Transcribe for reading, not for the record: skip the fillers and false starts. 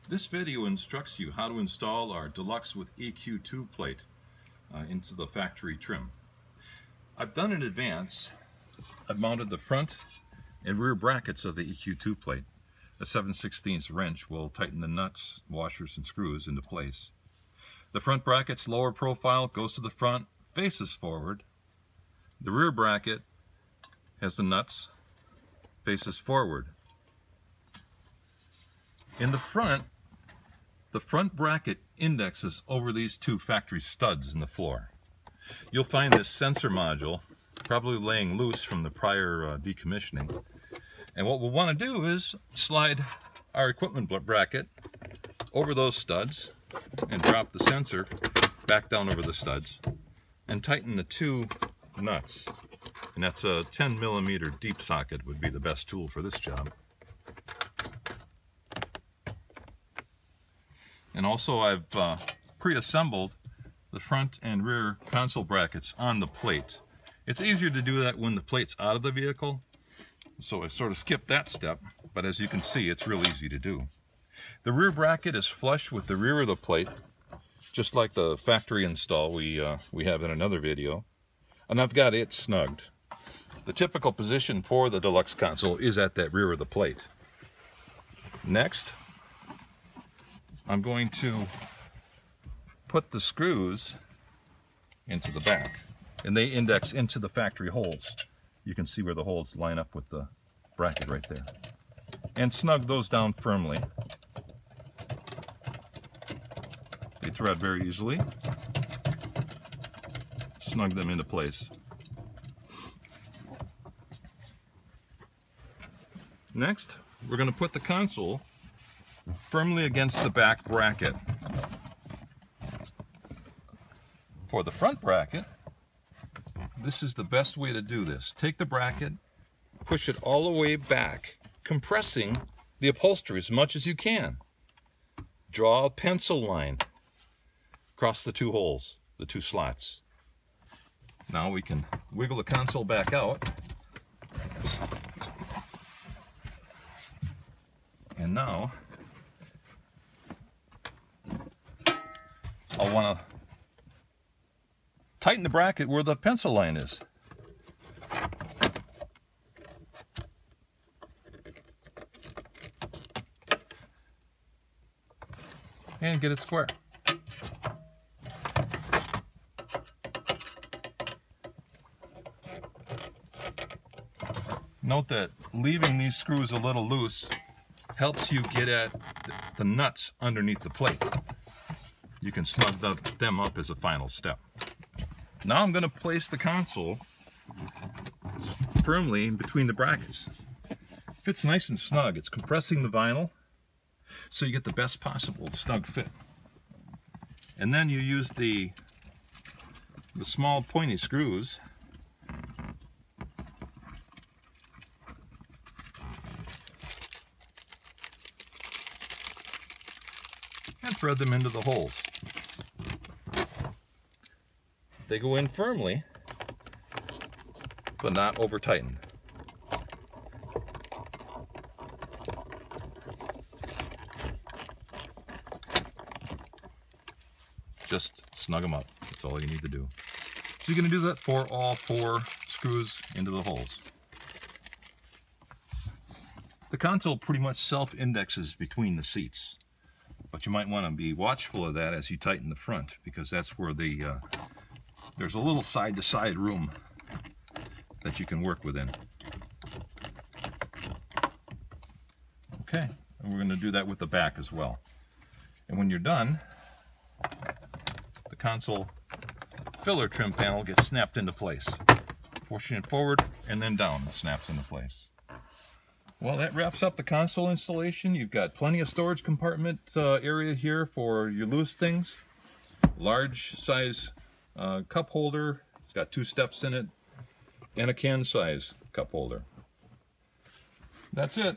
This video instructs you how to install our Deluxe with EQ2 plate into the factory trim. I've done in advance. I've mounted the front and rear brackets of the EQ2 plate. A 7/16 wrench will tighten the nuts, washers, and screws into place. The front bracket's lower profile goes to the front, faces forward. The rear bracket has the nuts, faces forward. In the front bracket indexes over these two factory studs in the floor. You'll find this sensor module probably laying loose from the prior decommissioning. And what we'll want to do is slide our equipment bracket over those studs and drop the sensor back down over the studs and tighten the two nuts. And that's a 10mm deep socket would be the best tool for this job. And also I've pre-assembled the front and rear console brackets on the plate. It's easier to do that when the plate's out of the vehicle, so I sort of skipped that step, but as you can see, it's real easy to do. The rear bracket is flush with the rear of the plate, just like the factory install we have in another video, and I've got it snugged. The typical position for the Deluxe Console is at that rear of the plate. Next, I'm going to put the screws into the back, and they index into the factory holes. You can see where the holes line up with the bracket right there. And snug those down firmly. They thread very easily. Snug them into place. Next, we're going to put the console firmly against the back bracket. For the front bracket, this is the best way to do this. Take the bracket, push it all the way back, compressing the upholstery as much as you can. Draw a pencil line across the two holes, the two slots. Now we can wiggle the console back out. And now I'll want to tighten the bracket where the pencil line is. And get it square. Note that leaving these screws a little loose helps you get at the nuts underneath the plate. You can snug them up as a final step. Now I'm going to place the console firmly in between the brackets. Fits nice and snug. It's compressing the vinyl so you get the best possible snug fit. And then you use the small pointy screws and thread them into the holes. They go in firmly, but not over tightened. Just snug them up. That's all you need to do. So you're going to do that for all 4 screws into the holes. The console pretty much self-indexes between the seats, but you might want to be watchful of that as you tighten the front, because that's where there's a little side-to-side room that you can work within. Okay, and we're going to do that with the back as well. And when you're done, the console filler trim panel gets snapped into place. Pushing it forward and then down, it snaps into place. Well, that wraps up the console installation. You've got plenty of storage compartment area here for your loose things. Large size cup holder. It's got 2 steps in it, and a can size cup holder. That's it.